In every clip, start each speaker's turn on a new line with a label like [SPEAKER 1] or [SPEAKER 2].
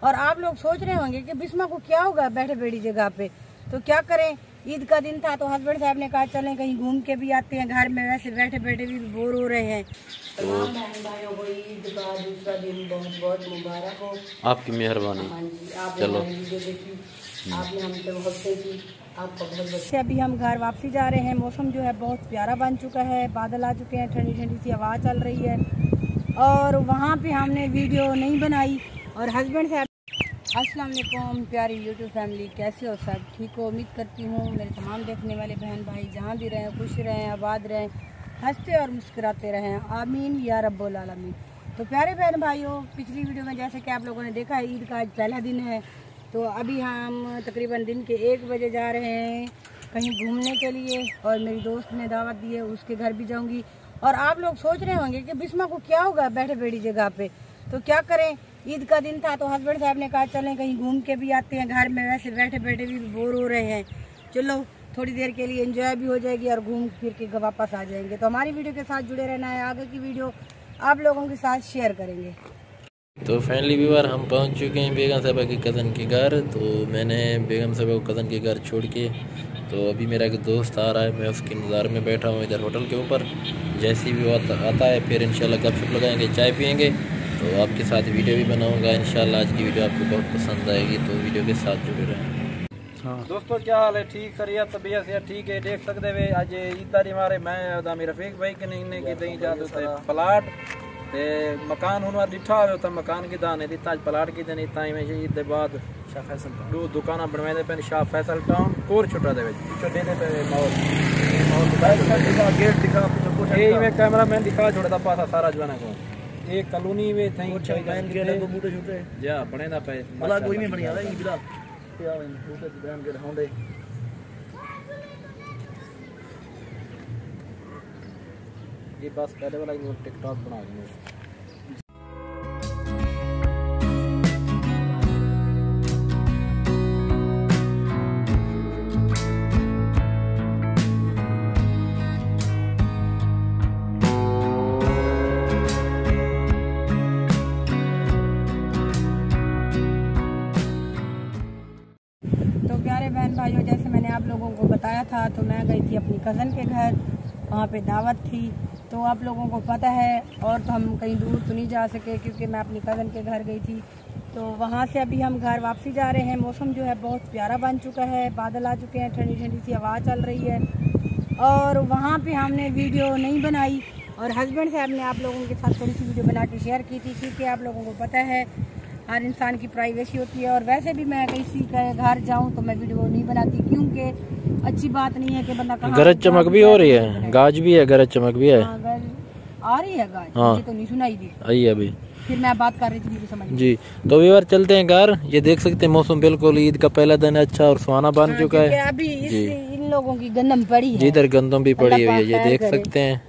[SPEAKER 1] और आप लोग सोच रहे होंगे कि बिस्मा को क्या होगा बैठे बैठी जगह पे, तो क्या करें, ईद का दिन था तो हस्बैंड साहब ने कहा चलें कहीं घूम के भी आते हैं, घर में वैसे बैठे बैठे भी बोर हो रहे हैं। तमाम बहन भाइयों को ईद का दूसरा दिन बहुत बहुत मुबारक हो।
[SPEAKER 2] आपकी मेहरबानी।
[SPEAKER 1] हाँ जी, आपने
[SPEAKER 2] चलो
[SPEAKER 1] वीडियो देखी, आपने हमसे मोहब्बतें की, आपको बहुत बहुत। अभी हम घर वापसी जा रहे हैं। मौसम जो है बहुत प्यारा बन चुका है, बादल आ चुके हैं, ठंडी ठंडी सी हवा चल रही है। और वहाँ पे हमने वीडियो नहीं बनाई। और हस्बैंड साहब, अस्सलाम वालेकुम प्यारी यूट्यूब फैमिली, कैसे हो सब? ठीक हो? उम्मीद करती हूँ मेरे तमाम देखने वाले बहन भाई जहाँ भी रहें खुश रहें, आबाद रहें, हंसते और मुस्कुराते रहें, आमीन या रब्बुल आलमीन। तो प्यारे बहन भाइयों, पिछली वीडियो में जैसे कि आप लोगों ने देखा ईद का आज पहला दिन है, तो अभी हम तकरीबन दिन के 1 बजे जा रहे हैं कहीं घूमने के लिए। और मेरी दोस्त ने दावत दी है, उसके घर भी जाऊँगी। और आप लोग सोच रहे होंगे कि बिस्मा को क्या होगा बैठे बैठी जगह पे, तो क्या करें, ईद का दिन था तो हस्बैंड साहब ने कहा चलें कहीं घूम के भी आते हैं, घर में वैसे बैठे बैठे भी बोर हो रहे हैं, चलो थोड़ी देर के लिए एंजॉय भी हो जाएगी और घूम फिर के वापस आ जाएंगे। तो हमारी वीडियो के साथ जुड़े रहना है, आगे की वीडियो आप लोगों के साथ शेयर करेंगे।
[SPEAKER 2] तो फाइनली व्यूअर हम पहुंच चुके हैं बेगम साहबा की कज़न के घर। तो मैंने बेगम साहबा को कज़न के घर छोड़ के, तो अभी मेरा एक दोस्त आ रहा है, मैं उसके इंतज़ार में बैठा हूँ इधर होटल के ऊपर। जैसे ही वो आता है फिर इंशाल्लाह गपशप लगाएंगे, चाय पियेंगे, तो आपके साथ वीडियो भी बनाऊंगा इंशाल्लाह। आज की वीडियो आपको बहुत पसंद आएगी, तो वीडियो के साथ जुड़े रहें।
[SPEAKER 3] हाँ दोस्तों, क्या हाल है? ठीक खैरियत, तबीयत से ठीक है। देख सकते हुए आज ईदारी मारे मैं मेरा रफीक भाई के नहीं की दही जा प्लाट ते मकान हुन दिठा हो तो मकान की दाने दिता आज प्लाट की देनी ताई में ईद के बाद शाह फैसल दो दुकाना बनवाए पे शाह फैसल टाउन कोर छोटा दे छोटे दे पे माहौल गेट दिखा ये में कैमरा मैन दिखा छोड़ता पासा सारा जवाना को एक कॉलोनी में थई मैन गेट को बूटे छोटे जा बने ना पे मला कोई नहीं बढ़िया है बिला क्या बूटे ध्यान के होंडे। ये बस पहले वाला टिकटॉक बना देंगे।
[SPEAKER 1] तो प्यारे बहन भाइयों, जैसे मैंने आप लोगों को बताया था, तो मैं गई थी अपनी कज़न के घर, वहाँ पे दावत थी। तो आप लोगों को पता है, और तो हम कहीं दूर तो नहीं जा सके क्योंकि मैं अपनी कज़न के घर गई थी। तो वहाँ से अभी हम घर वापसी जा रहे हैं। मौसम जो है बहुत प्यारा बन चुका है, बादल आ चुके हैं, ठंडी ठंडी सी हवा चल रही है। और वहाँ पे हमने वीडियो नहीं बनाई, और हस्बैंड साहब ने आप लोगों के साथ थोड़ी सी वीडियो बना के शेयर की थी, क्योंकि आप लोगों को पता है हर इंसान की प्राइवेसी होती है। और वैसे भी मैं किसी के घर जाऊँ तो मैं वीडियो नहीं बनाती, क्योंकि अच्छी बात नहीं है कि बंदा कहाँ
[SPEAKER 2] गरज चमक भी हो रही है, गाज भी है, गरज चमक भी है।
[SPEAKER 1] आ रही है गाज, मुझे तो नहीं सुनाई दी
[SPEAKER 2] आई अभी,
[SPEAKER 1] फिर मैं बात कर रही थी समझ
[SPEAKER 2] जी। तो व्यूअर चलते हैं घर। ये देख सकते हैं मौसम बिल्कुल ईद का पहला दिन अच्छा और सुहाना बन चुका है।
[SPEAKER 1] अभी इन लोगों की गंदम पड़ी है,
[SPEAKER 2] इधर गंदम भी पड़ी हुई है, ये देख सकते हैं।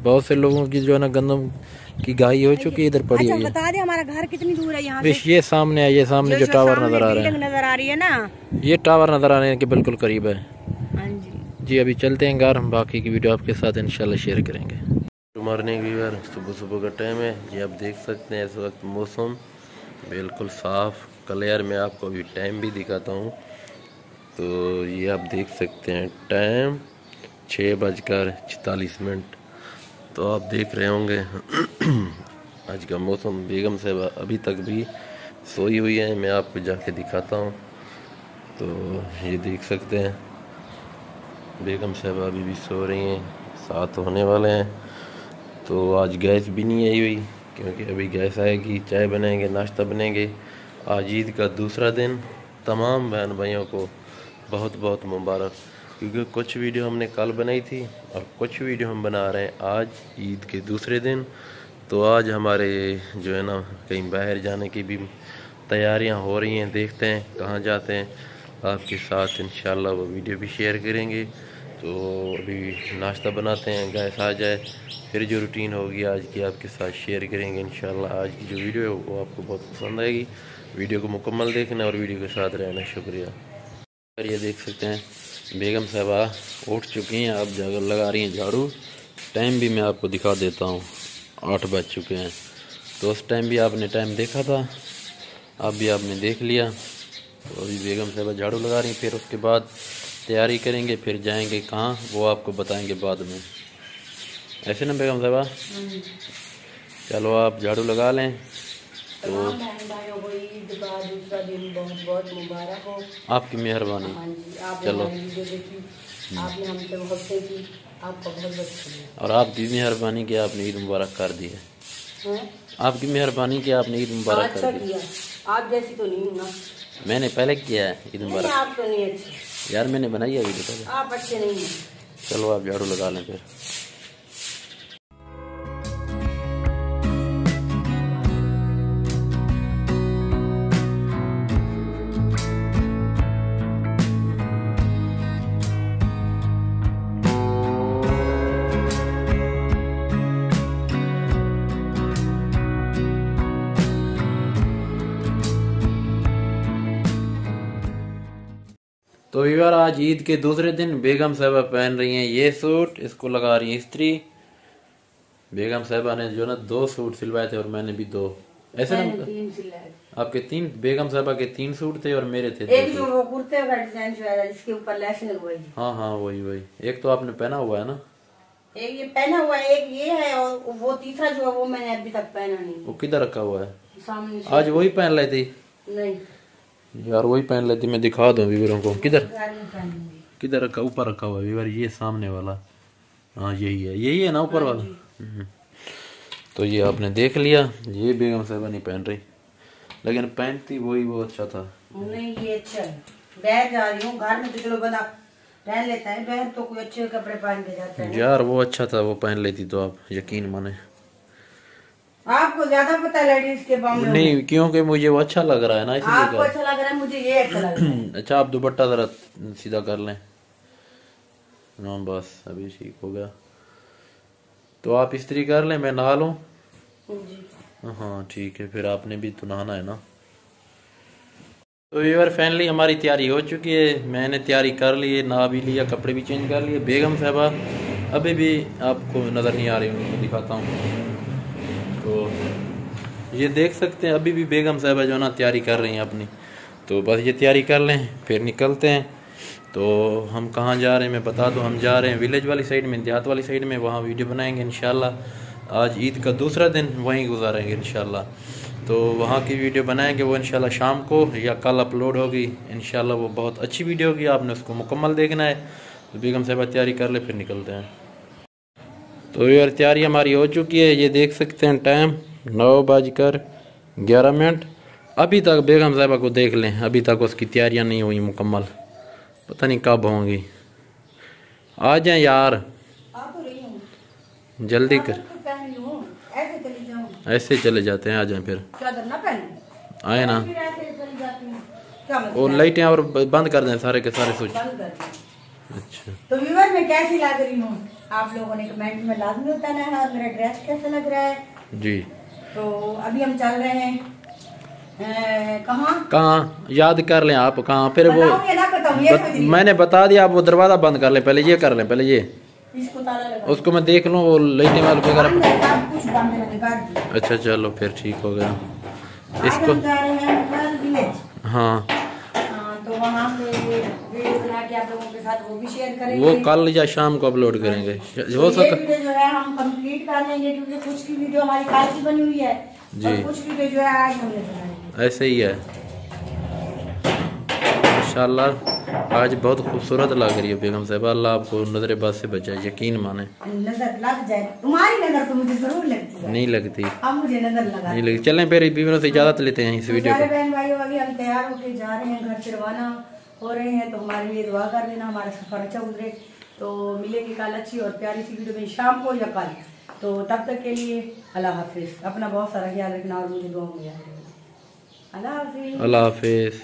[SPEAKER 2] बहुत से लोगों की जो है ना गंदम की गाई हो चुकी है, इधर पड़ी हुई है।
[SPEAKER 1] बता दे हमारा घर कितनी दूर है यहाँ से?
[SPEAKER 2] ये सामने है, ये सामने जो टावर नजर आ रहा है,
[SPEAKER 1] नजर आ रही है ना,
[SPEAKER 2] ये टावर नजर आने के बिल्कुल करीब है।
[SPEAKER 1] हाँ
[SPEAKER 2] जी अभी चलते हैं घर, बाकी की वीडियो आपके साथ इंशाल्लाह शेयर करेंगे। मॉर्निंग व्यूअर, सुबह सुबह का टाइम है, ये आप देख सकते हैं। इस वक्त मौसम बिल्कुल साफ क्लियर। मैं आपको अभी टाइम भी दिखाता हूँ। तो ये आप देख सकते हैं टाइम 6:46। तो आप देख रहे होंगे आज का मौसम। बेगम साहब अभी तक भी सोई हुई है, मैं आपको जाके दिखाता हूँ। तो ये देख सकते हैं बेगम साहब अभी भी सो रही हैं, 7 होने वाले हैं। तो आज गैस भी नहीं आई हुई, क्योंकि अभी गैस आएगी, चाय बनाएंगे, नाश्ता बनेंगे। आज ईद का दूसरा दिन, तमाम बहन भाइयों को बहुत बहुत मुबारक, क्योंकि कुछ वीडियो हमने कल बनाई थी और कुछ वीडियो हम बना रहे हैं आज ईद के दूसरे दिन। तो आज हमारे जो है ना कहीं बाहर जाने की भी तैयारियां हो रही हैं, देखते हैं कहाँ जाते हैं, आपके साथ इंशाल्लाह वो वीडियो भी शेयर करेंगे। तो अभी नाश्ता बनाते हैं, गैस आ जाए, फिर जो रूटीन होगी आज की आपके साथ शेयर करेंगे इंशाल्लाह। आज की जो वीडियो है वो आपको बहुत पसंद आएगी, वीडियो को मुकम्मल देखना और वीडियो के साथ रहना। शुक्रिया। और ये देख सकते हैं बेगम साहबा उठ चुकी हैं, अब जगह लगा रही हैं झाड़ू। टाइम भी मैं आपको दिखा देता हूँ, 8 बज चुके हैं। तो उस टाइम भी आपने टाइम देखा था, आप भी आपने देख लिया। तो अभी बेगम साहबा झाड़ू लगा रही, फिर उसके बाद तैयारी करेंगे, फिर जाएंगे कहाँ वो आपको बताएंगे बाद में, ऐसे ना बेगम साहबा? चलो आप झाड़ू लगा लें। तो
[SPEAKER 1] दूसरा दिन बहुत बहुत मुबारक हो,
[SPEAKER 2] आपकी मेहरबानी। चलो
[SPEAKER 1] आपने हमसे मोहब्बत की, आपका बहुत बहुत शुक्रिया।
[SPEAKER 2] और आपकी मेहरबानी कि आपने ईद मुबारक कर दी है। आपकी मेहरबानी कि आपने ईद मुबारक कर दी।
[SPEAKER 1] आप जैसी तो नहीं हूँ ना।
[SPEAKER 2] मैंने पहले किया है ईद मुबारक।
[SPEAKER 1] आप तो नहीं अच्छे
[SPEAKER 2] यार, मैंने बनाई है वीडियो।
[SPEAKER 1] आप अच्छे नहीं हैं।
[SPEAKER 2] चलो आप झाड़ू लगा लें फिर। तो यार आज ईद के दूसरे दिन बेगम साहबा पहन रही हैं ये सूट, इसको लगा रही हैं इस्त्री। बेगम साहबा ने जो ना 2 सूट सिलवाए थे और मैंने भी 2, ऐसे ना
[SPEAKER 1] 3 सिलाए।
[SPEAKER 2] आपके 3, बेगम साहबा के 3 सूट थे और मेरे थे 2
[SPEAKER 1] एक जो वो कुर्ते का डिजाइन जो है जिसके ऊपर लेस लगवाई।
[SPEAKER 2] हाँ हाँ वही। एक तो आपने पहना हुआ है ना?
[SPEAKER 1] एक ये पहना हुआ है, एक ये है, और वो तीसरा जो है वो मैंने अभी तक पहना नहीं।
[SPEAKER 2] वो किधर रखा हुआ है?
[SPEAKER 1] सामने।
[SPEAKER 2] आज वही पहन लाई थी?
[SPEAKER 1] नहीं
[SPEAKER 2] यार वही पहन लेती, मैं दिखा दूं व्यूअरों को। किधर रखा? ऊपर रखा हुआ है व्यूअर, ये सामने वाला। हाँ यही है ना ऊपर वाला। तो ये आपने देख लिया, ये बेगम साहबा नहीं पहन रही, लेकिन पहनती वही वो अच्छा था।
[SPEAKER 1] नहीं ये अच्छा है। बाहर जा रही हूँ, घर में तो चलो बंदा पहन लेता है, बाहर तो कोई अच्छे कपड़े पहन के जाता है।
[SPEAKER 2] यार वो अच्छा था, वो पहन लेती तो आप यकीन माने।
[SPEAKER 1] आपको ज्यादा पता है लेडीज के मामले में।
[SPEAKER 2] नहीं, क्योंकि मुझे वो अच्छा लग रहा है ना, इसलिए।
[SPEAKER 1] आपको अच्छा लग रहा है, मुझे ये अच्छा लग रहा है।
[SPEAKER 2] अच्छा आप दुपट्टा जरा सीधा कर लें ना, बस अभी ठीक हो गया। तो आप इस्त्री कर लें, मैं नहा लूं। हाँ ठीक है, फिर आपने भी तो नहाना है ना। तो व्यूअर फाइनली हमारी तैयारी हो चुकी है, मैंने तैयारी कर ली है, नहा भी लिया, कपड़े भी चेंज कर लिए। बेगम साहबा अभी भी आपको नज़र नहीं आ रही, उनको दिखाता हूँ। तो ये देख सकते हैं अभी भी बेगम साहबा जो ना तैयारी कर रही हैं अपनी। तो बस ये तैयारी कर लें, फिर निकलते हैं। तो हम कहाँ जा रहे हैं मैं बता दूं, हम जा रहे हैं विलेज वाली साइड में, देहात वाली साइड में, वहाँ वीडियो बनाएंगे इंशाल्लाह। आज ईद का दूसरा दिन वहीं गुजारेंगे इंशाल्लाह। तो वहाँ की वीडियो बनाएंगे, वो इंशाल्लाह शाम को या कल अपलोड होगी इंशाल्लाह। वो बहुत अच्छी वीडियो होगी, आपने उसको मुकम्मल देखना है। तो बेगम साहबा तैयारी कर ले, फिर निकलते हैं। तो यार तैयारी हमारी हो चुकी है, ये देख सकते हैं टाइम 9:11। अभी तक बेगम साहबा को देख लें, अभी तक उसकी तैयारियां नहीं हुई मुकम्मल, पता नहीं कब होंगी। आ जाएं यार, जल्दी कर। ऐसे चले जाते हैं, आ जाएं फिर। आए ना, और लाइटें और बंद कर दें सारे के सारे स्विच। अच्छा
[SPEAKER 1] तो व्यूअर मैं कैसी लग रही हूँ आप लोगों ने कमेंट में लाजमी बताना है, और मेरा ड्रेस कैसा लग रहा है
[SPEAKER 2] जी।
[SPEAKER 1] तो अभी हम चल रहे हैं कहाँ
[SPEAKER 2] याद कर लें आप कहाँ, फिर वो मैंने बता दिया, आप वो दरवाजा बंद कर लें, पहले ये कर लें, पहले ये
[SPEAKER 1] इसको ताला लगा,
[SPEAKER 2] उसको मैं देख लूँ वो लाइटें वाले वगैरह।
[SPEAKER 1] कुछ बंद मैंने कर दिया।
[SPEAKER 2] अच्छा चलो फिर ठीक हो गया।
[SPEAKER 1] इसको जा रहे हैं विलेज।
[SPEAKER 2] हाँ
[SPEAKER 1] तो वहाँ पे वीडियो बना के आप लोगों के साथ वो भी शेयर करेंगे।
[SPEAKER 2] वो कल या शाम को अपलोड करेंगे हो
[SPEAKER 1] सके। वीडियो जो है हम कंप्लीट कर लेंगे, क्योंकि कुछ की वीडियो हमारी कल की बनी हुई है जी, और कुछ वीडियो जो है आज हमने बनाई।
[SPEAKER 2] ऐसे ही है इंशाल्लाह। आज बहुत खूबसूरत लग रही है बेगम साहबा, अल्लाह आपको नजर बद से बचाए, यकीन माने।
[SPEAKER 1] नजर लग जाए, तुम्हारी नजर तो मुझे जरूर लगती है।
[SPEAKER 2] नहीं लगती,
[SPEAKER 1] अब मुझे नजर लगा
[SPEAKER 2] नहीं लगती। चलें फिर बीवियों से इजाजत लेते हैं इस वीडियो
[SPEAKER 1] को। बहन भाइयों अभी हम तैयार होके जा रहे हैं, घर से रवाना हो रहे हैं। तो हमारे लिए दुआ कर देना, हमारा सफर अच्छा गुजरे। तो मिलेगी कल अच्छी और प्यारी सी वीडियो में, शाम को या कल। तो तब तक के लिए अल्लाह हाफिज, अपना बहुत सारा ख्याल रखना और मुझे दुआ में याद रखना। अल्लाह हाफिज।
[SPEAKER 2] अल्लाह हाफिज।